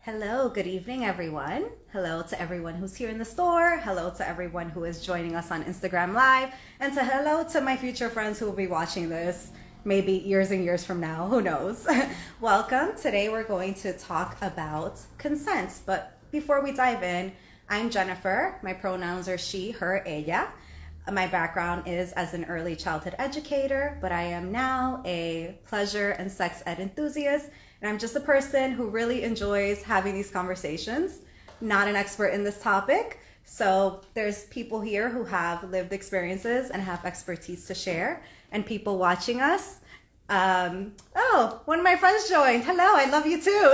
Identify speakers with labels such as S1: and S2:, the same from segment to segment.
S1: Hello, good evening, everyone. Hello to everyone who's here in the store. Hello to everyone who is joining us on Instagram Live. And hello to my future friends who will be watching this maybe years and years from now. Who knows? Welcome. Today we're going to talk about consent. But before we dive in, I'm Jennifer. My pronouns are she, her, ella. My background is as an early childhood educator, but I am now a pleasure and sex ed enthusiast. And I'm just a person who really enjoys having these conversations, not an expert in this topic. So there's people here who have lived experiences and have expertise to share, and people watching us. One of my friends joined. Hello, I love you too.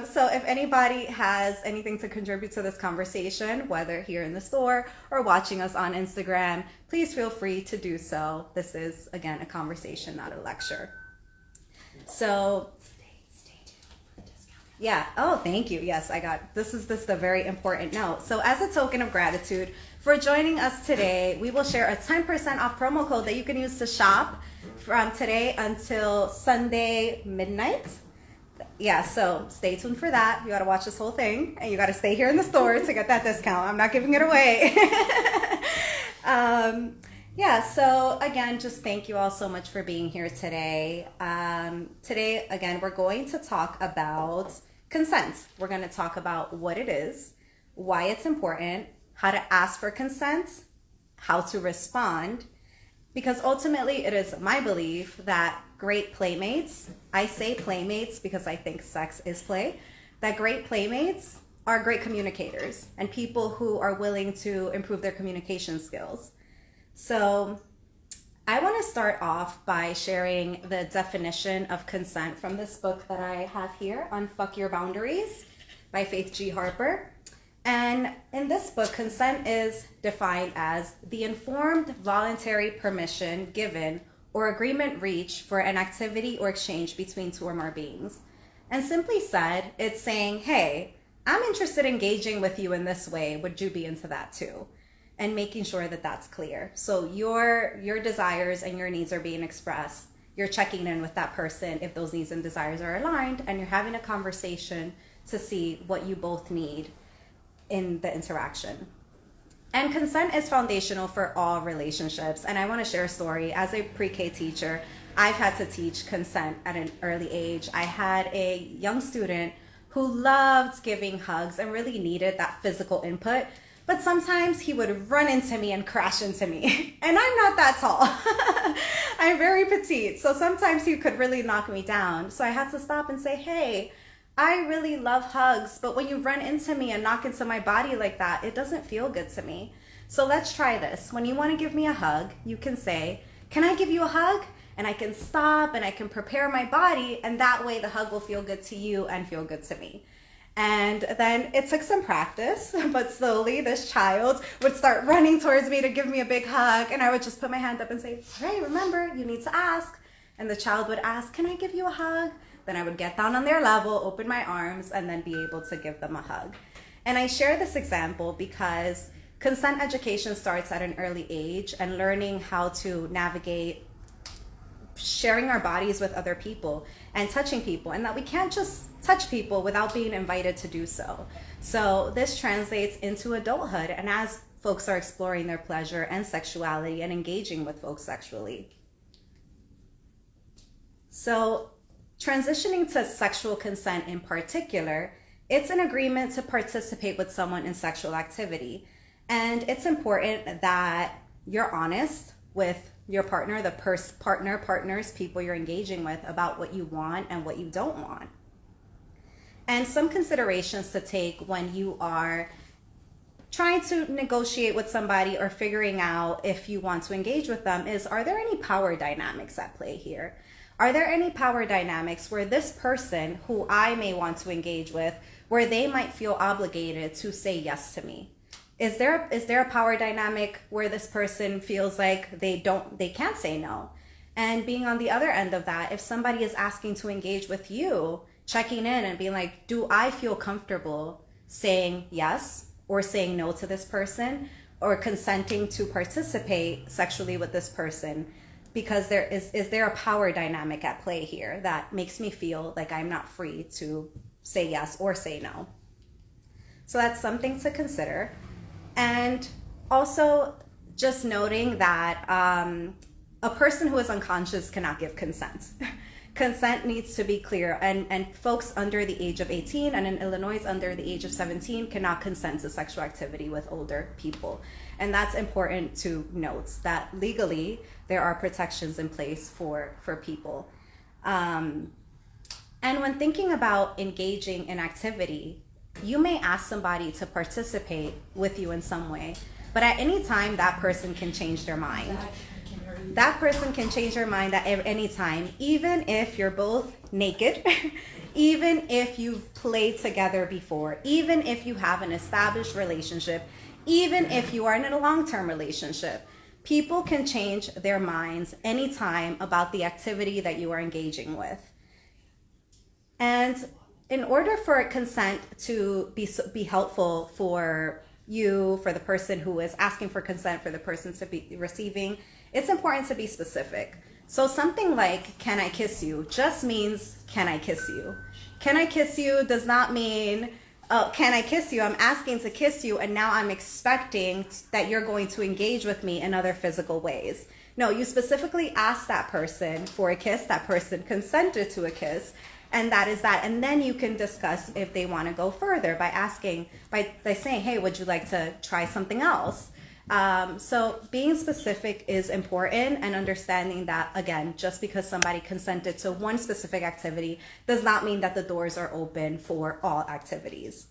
S1: So if anybody has anything to contribute to this conversation, whether here in the store or watching us on Instagram, please feel free to do so. This is, again, a conversation, not a lecture. So, stay tuned for the discount. Yeah. Oh, thank you. Yes, I got this is a very important note. So, as a token of gratitude for joining us today, we will share a 10% off promo code that you can use to shop from today until Sunday midnight. Yeah, so stay tuned for that. You got to watch this whole thing, and you got to stay here in the store to get that discount. I'm not giving it away. So again, just thank you all so much for being here today. Today, again, we're going to talk about consent. We're going to talk about what it is, why it's important, how to ask for consent, how to respond, because ultimately it is my belief that great playmates, I say playmates because I think sex is play, that great playmates are great communicators and people who are willing to improve their communication skills. So I want to start off by sharing the definition of consent from this book that I have here, Unfuck Your Boundaries by Faith G. Harper. And in this book, consent is defined as the informed voluntary permission given or agreement reached for an activity or exchange between two or more beings. And simply said, it's saying, hey, I'm interested in engaging with you in this way. Would you be into that too? And making sure that that's clear. So your desires and your needs are being expressed. You're checking in with that person if those needs and desires are aligned, and you're having a conversation to see what you both need in the interaction. And consent is foundational for all relationships. And I want to share a story. As a pre-K teacher, I've had to teach consent at an early age. I had a young student who loved giving hugs and really needed that physical input. But sometimes he would run into me and crash into me. And I'm not that tall. I'm very petite. So sometimes he could really knock me down. So I had to stop and say, hey, I really love hugs. But when you run into me and knock into my body like that, it doesn't feel good to me. So let's try this. When you want to give me a hug, you can say, can I give you a hug? And I can stop and I can prepare my body. And that way the hug will feel good to you and feel good to me. And then it took some practice, but slowly this child would start running towards me to give me a big hug. And I would just put my hand up and say, hey, remember, you need to ask. And the child would ask, can I give you a hug? Then I would get down on their level, open my arms, and then be able to give them a hug. And I share this example because consent education starts at an early age, and learning how to navigate sharing our bodies with other people and touching people, and that we can't just touch people without being invited to do so. So this translates into adulthood, and as folks are exploring their pleasure and sexuality and engaging with folks sexually. So transitioning to sexual consent in particular, it's an agreement to participate with someone in sexual activity. And it's important that you're honest with your partner, the partners, people you're engaging with, about what you want and what you don't want. And some considerations to take when you are trying to negotiate with somebody or figuring out if you want to engage with them is, are there any power dynamics at play here? Are there any power dynamics where this person who I may want to engage with, where they might feel obligated to say yes to me? Is there a power dynamic where this person feels like they can't say no? And being on the other end of that, if somebody is asking to engage with you, checking in and being like, do I feel comfortable saying yes or saying no to this person, or consenting to participate sexually with this person? because is there a power dynamic at play here that makes me feel like I'm not free to say yes or say no? So that's something to consider. And also just noting that a person who is unconscious cannot give consent. Consent needs to be clear, and folks under the age of 18 and in Illinois under the age of 17 cannot consent to sexual activity with older people. And that's important to note, that legally there are protections in place for people. And when thinking about engaging in activity, you may ask somebody to participate with you in some way, but at any time that person can change their mind. That person can change their mind at any time, even if you're both naked, even if you've played together before, even if you have an established relationship, even if you are in a long-term relationship. People can change their minds anytime about the activity that you are engaging with. And in order for consent to be helpful for you, for the person who is asking for consent, for the person to be receiving, it's important to be specific. So something like, can I kiss you, just means, can I kiss you? Can I kiss you does not mean, oh, can I kiss you? I'm asking to kiss you, and now I'm expecting that you're going to engage with me in other physical ways. No, you specifically asked that person for a kiss, that person consented to a kiss, and that is that. And then you can discuss if they want to go further by asking, by saying, hey, would you like to try something else? So being specific is important, and understanding that, again, just because somebody consented to one specific activity does not mean that the doors are open for all activities.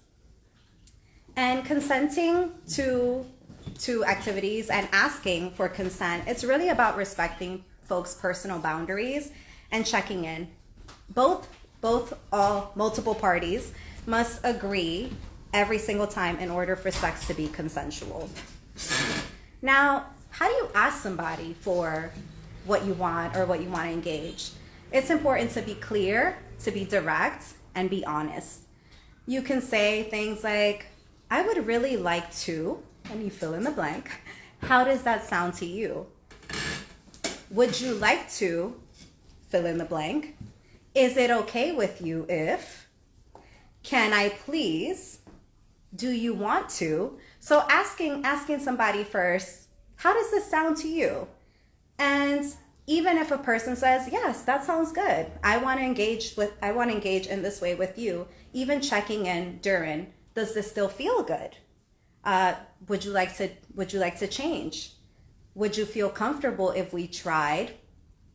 S1: And consenting to activities and asking for consent, it's really about respecting folks' personal boundaries and checking in. Multiple parties must agree every single time in order for sex to be consensual. Now, how do you ask somebody for what you want or what you want to engage? It's important to be clear, to be direct, and be honest. You can say things like, I would really like to, and you fill in the blank. How does that sound to you? Would you like to, fill in the blank? Is it okay with you if? Can I please? Do you want to? So asking somebody first, how does this sound to you? And even if a person says, yes, that sounds good, I want to engage in this way with you, even checking in during, does this still feel good? Would you like to change? Would you feel comfortable if we tried,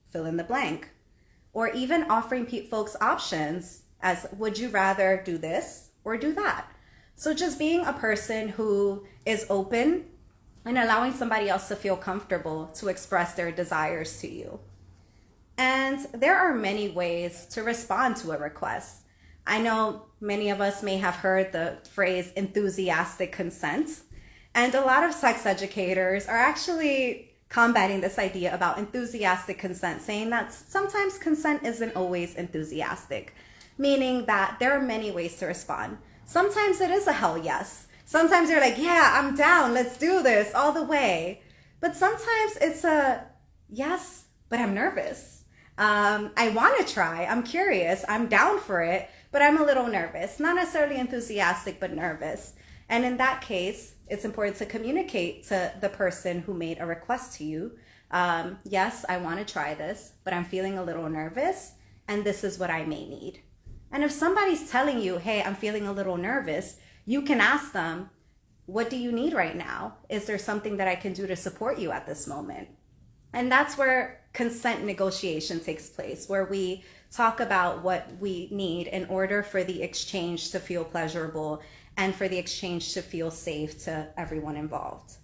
S1: fill in the blank? Or even offering folks options as, would you rather do this or do that? So just being a person who is open and allowing somebody else to feel comfortable to express their desires to you. And there are many ways to respond to a request. I know many of us may have heard the phrase enthusiastic consent, and a lot of sex educators are actually combating this idea about enthusiastic consent, saying that sometimes consent isn't always enthusiastic, meaning that there are many ways to respond. Sometimes it is a hell yes. Sometimes you're like, yeah, I'm down, let's do this all the way. But sometimes it's a yes, but I'm nervous. I want to try, I'm curious, I'm down for it, but I'm a little nervous. Not necessarily enthusiastic, but nervous. And in that case, it's important to communicate to the person who made a request to you. Yes, I want to try this, but I'm feeling a little nervous, and this is what I may need. And if somebody's telling you, hey, I'm feeling a little nervous, you can ask them, what do you need right now? Is there something that I can do to support you at this moment? And that's where consent negotiation takes place, where we talk about what we need in order for the exchange to feel pleasurable and for the exchange to feel safe to everyone involved.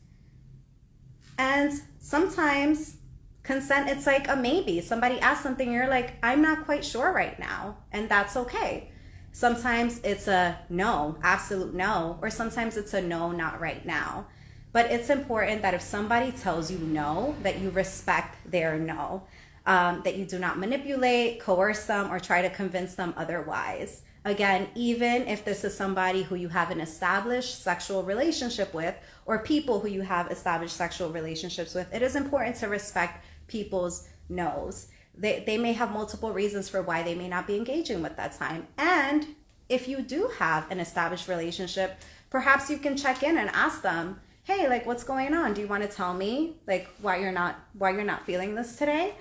S1: And sometimes consent, it's like a maybe. Somebody asks something, you're like, I'm not quite sure right now, and that's okay. Sometimes it's a no, absolute no, or sometimes it's a no, not right now. But it's important that if somebody tells you no, that you respect their no, that you do not manipulate, coerce them, or try to convince them otherwise. Again, even if this is somebody who you have an established sexual relationship with, or people who you have established sexual relationships with, it is important to respect people's no's. They may have multiple reasons for why they may not be engaging with that time. And if you do have an established relationship, perhaps you can check in and ask them, hey, like, what's going on? Do you want to tell me like why you're not feeling this today?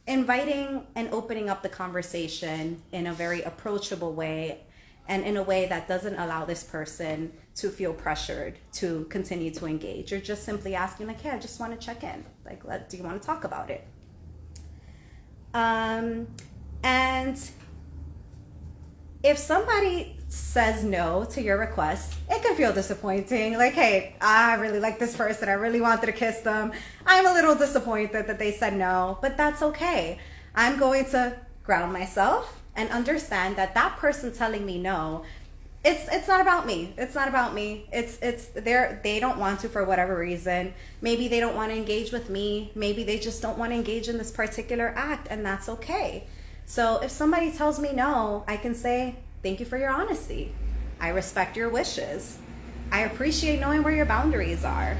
S1: Inviting and opening up the conversation in a very approachable way, and in a way that doesn't allow this person to feel pressured to continue to engage. You're just simply asking like, hey, I just want to check in. Like, do you want to talk about it? And if somebody says no to your request, it can feel disappointing. Like, hey, I really like this person. I really wanted to kiss them. I'm a little disappointed that they said no, but that's okay. I'm going to ground myself and understand that that person telling me no, it's not about me. It's not about me. They don't want to for whatever reason. Maybe they don't want to engage with me. Maybe they just don't want to engage in this particular act, and that's okay. So if somebody tells me no, I can say, thank you for your honesty. I respect your wishes. I appreciate knowing where your boundaries are.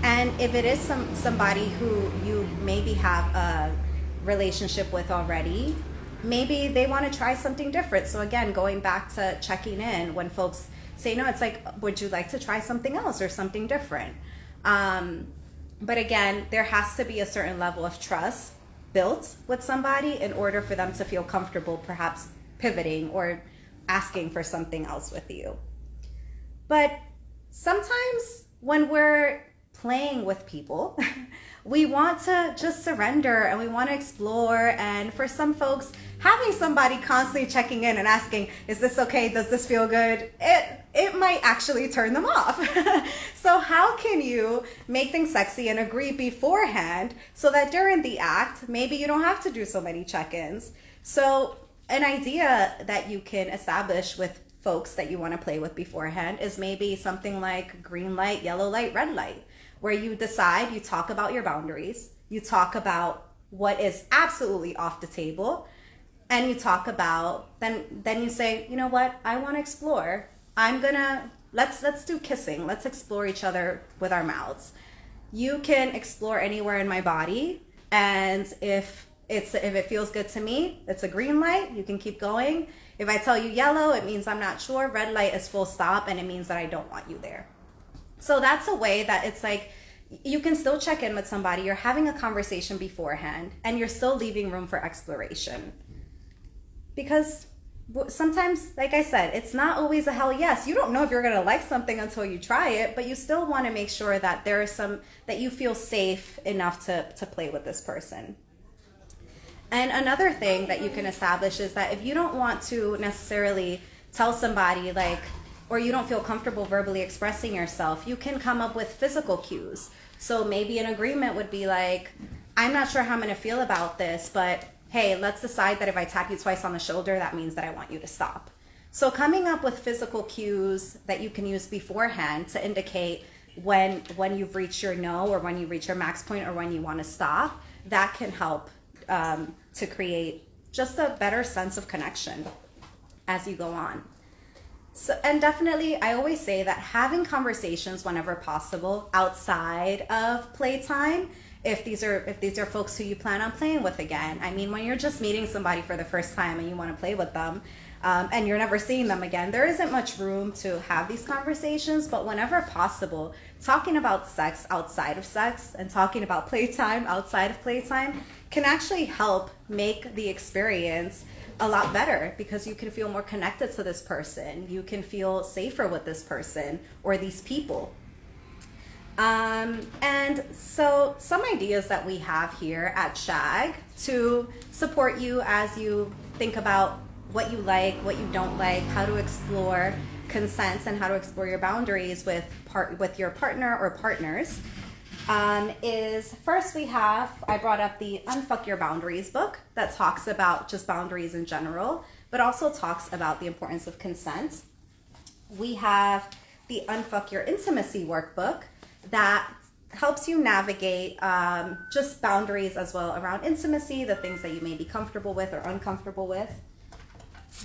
S1: And if it is somebody who you maybe have a relationship with already, maybe they want to try something different. So again, going back to checking in, when folks say no, it's like, would you like to try something else or something different? But again, there has to be a certain level of trust built with somebody in order for them to feel comfortable perhaps pivoting or asking for something else with you. But sometimes when we're playing with people, we want to just surrender and we want to explore. And for some folks, having somebody constantly checking in and asking, is this okay? Does this feel good? It might actually turn them off. So how can you make things sexy and agree beforehand so that during the act, maybe you don't have to do so many check-ins? So an idea that you can establish with folks that you want to play with beforehand is maybe something like green light, yellow light, red light, where you decide, you talk about your boundaries, you talk about what is absolutely off the table, and you talk about, then you say, you know what, I want to explore. Let's do kissing. Let's explore each other with our mouths. You can explore anywhere in my body, and if it feels good to me, it's a green light, you can keep going. If I tell you yellow, it means I'm not sure. Red light is full stop, and it means that I don't want you there. So that's a way that it's like, you can still check in with somebody, you're having a conversation beforehand, and you're still leaving room for exploration. Because sometimes, like I said, it's not always a hell yes. You don't know if you're going to like something until you try it, but you still want to make sure that there is that you feel safe enough to play with this person. And another thing that you can establish is that if you don't want to necessarily tell somebody or you don't feel comfortable verbally expressing yourself, you can come up with physical cues. So maybe an agreement would be like, I'm not sure how I'm going to feel about this, but hey, let's decide that if I tap you twice on the shoulder, that means that I want you to stop. So coming up with physical cues that you can use beforehand to indicate when you've reached your no, or when you reach your max point, or when you want to stop, that can help to create just a better sense of connection as you go on. So, and definitely, I always say that having conversations whenever possible outside of playtime, if these are folks who you plan on playing with again. I mean, when you're just meeting somebody for the first time and you want to play with them, and you're never seeing them again, there isn't much room to have these conversations. But whenever possible, talking about sex outside of sex and talking about playtime outside of playtime can actually help make the experience a lot better, because you can feel more connected to this person. You can feel safer with this person or these people. And so some ideas that we have here at SHAG to support you as you think about what you like, what you don't like, how to explore consent, and how to explore your boundaries with your partner or partners, is first I brought up the Unfuck Your Boundaries book that talks about just boundaries in general, but also talks about the importance of consent. We have the Unfuck Your Intimacy workbook that helps you navigate just boundaries as well around intimacy, the things that you may be comfortable with or uncomfortable with.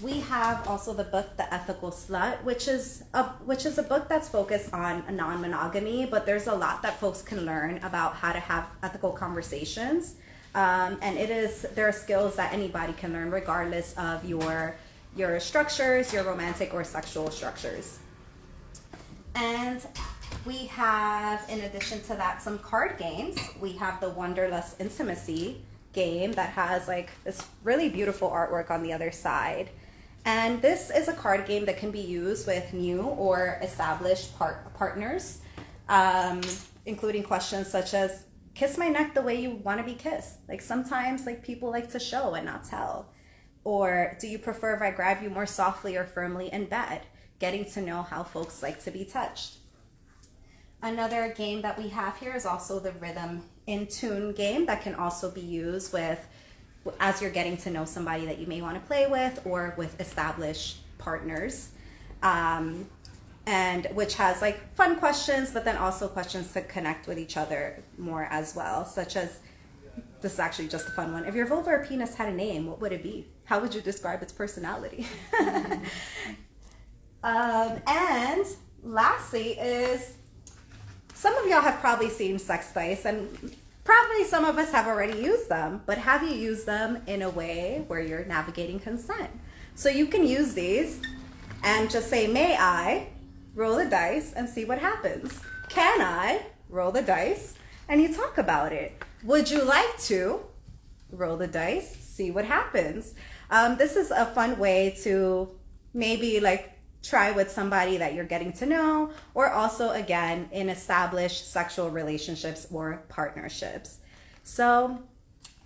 S1: we have also the book The Ethical Slut, which is a book that's focused on non-monogamy, but there's a lot that folks can learn about how to have ethical conversations. And there are skills that anybody can learn regardless of your structures, your romantic or sexual structures. And we have, in addition to that, some card games. We have the Wonderlust Intimacy game that has like this really beautiful artwork on the other side. And this is a card game that can be used with new or established partners, including questions such as, kiss my neck the way you want to be kissed. Like sometimes like people like to show and not tell. Or do you prefer if I grab you more softly or firmly in bed? Getting to know how folks like to be touched. Another game that we have here is also the Rhythm in Tune game that can also be used as you're getting to know somebody that you may want to play with or with established partners. And which has like fun questions, but then also questions to connect with each other more as well, such as, this is actually just a fun one. If your vulva or penis had a name, what would it be? How would you describe its personality? And lastly is, some of y'all have probably seen sex dice, and probably some of us have already used them, but have you used them in a way where you're navigating consent? So you can use these and just say, may I? Roll the dice and see what happens. Can I? Roll the dice and you talk about it. Would you like to? Roll the dice, see what happens. This is a fun way to maybe like try with somebody that you're getting to know, or also again in established sexual relationships or partnerships. So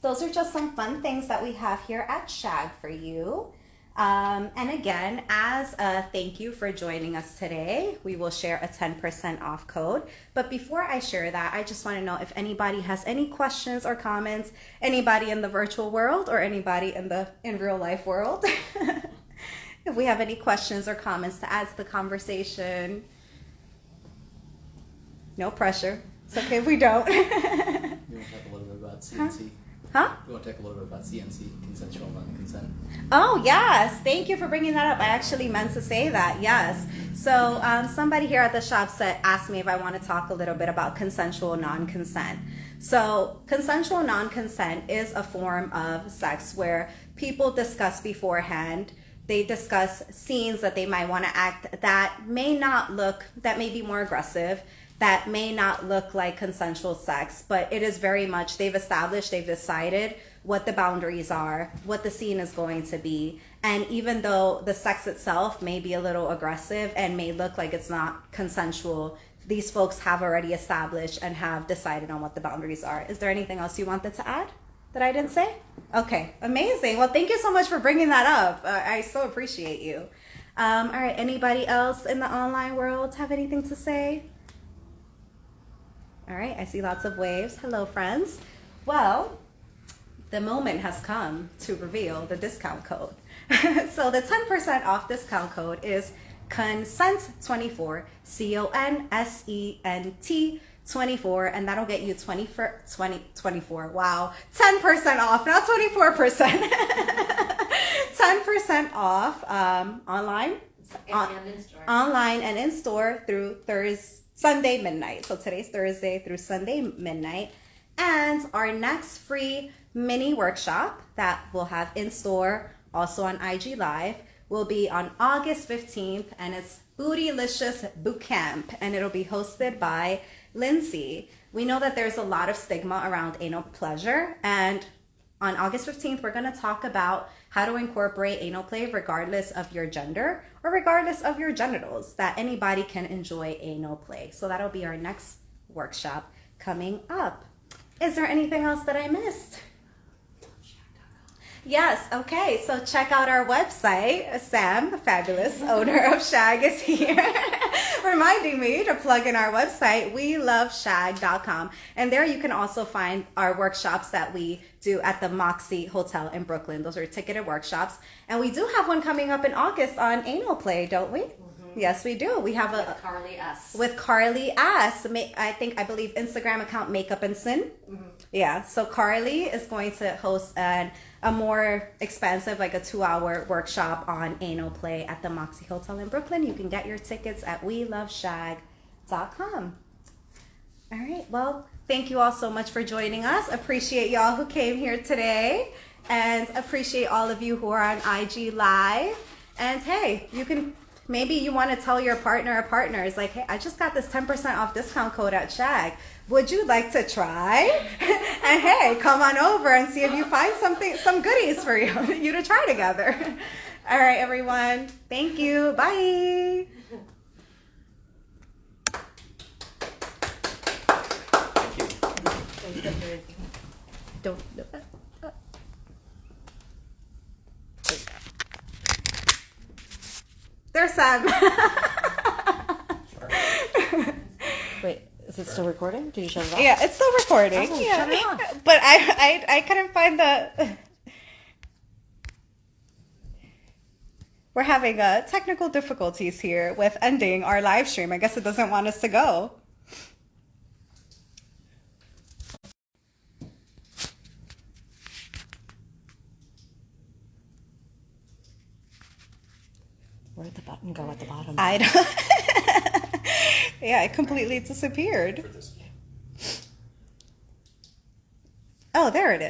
S1: those are just some fun things that we have here at SHAG for you. And again, as a thank you for joining us today, we will share a 10% off code. But before I share that, I just want to know if anybody has any questions or comments, anybody in the virtual world or anybody in real life world. If we have any questions or comments to add to the conversation. No pressure. It's okay if we don't.
S2: You want to talk a little bit about CNC?
S1: Huh?
S2: You want to talk a little bit about CNC, consensual non-consent?
S1: Oh, yes. Thank you for bringing that up. I actually meant to say that. Yes. So somebody here at the shop asked me if I want to talk a little bit about consensual non-consent. So consensual non-consent is a form of sex where people discuss beforehand. They discuss scenes that they might want to act that may be more aggressive, that may not look like consensual sex, but it is very much, they've decided what the boundaries are, what the scene is going to be. And even though the sex itself may be a little aggressive and may look like it's not consensual, these folks have already established and have decided on what the boundaries are. Is there anything else you wanted to add that I didn't say? Okay, amazing. Well, thank you so much for bringing that up. I so appreciate you. All right, anybody else in the online world have anything to say? All right, I see lots of waves. Hello, friends. Well, the moment has come to reveal the discount code. So the 10% off discount code is CONSENT24, CONSENT 24, and that'll get you 24. Wow, 10% off, not 24%. 10% off online, online and in store through Sunday midnight. So today's Thursday through Sunday midnight. And our next free mini workshop that we'll have in store, also on IG Live, will be on August 15th, and it's Bootylicious Boot Camp, and it'll be hosted by Lindsay. We know that there's a lot of stigma around anal pleasure, and on August 15th, we're going to talk about how to incorporate anal play regardless of your gender or regardless of your genitals, that anybody can enjoy anal play. So that'll be our next workshop coming up. Is there anything else that I missed? Yes, okay, so check out our website. Sam, the fabulous owner of SHAG, is here reminding me to plug in our website, weloveshag.com. And there you can also find our workshops that we do at the Moxie Hotel in Brooklyn. Those are ticketed workshops. And we do have one coming up in August on anal play, don't we? Mm-hmm. Yes, we do. We have
S3: with Carly S.
S1: With Carly S. I believe Instagram account Makeup and Sin. Mm-hmm. Yeah, so Carly is going to host a a more expensive, like a 2-hour workshop on anal play at the Moxie Hotel in Brooklyn. You can get your tickets at weloveshag.com. All right. Well, thank you all so much for joining us. Appreciate y'all who came here today, and appreciate all of you who are on IG Live. And hey, maybe you want to tell your partner or partners, like, hey, I just got this 10% off discount code at SHAG. Would you like to try? And hey, come on over and see if you find some goodies for you to try together. All right, everyone. Thank you. Bye. Don't. There's Sam.
S3: Wait, is it still recording? Did you shut it off?
S1: Yeah, it's still recording.
S3: Oh,
S1: yeah.
S3: shut it off.
S1: But I couldn't find the. We're having technical difficulties here with ending our live stream. I guess it doesn't want us to go.
S3: Where did the button go at the bottom?
S1: I don't. Yeah, it completely disappeared. Oh, there it is.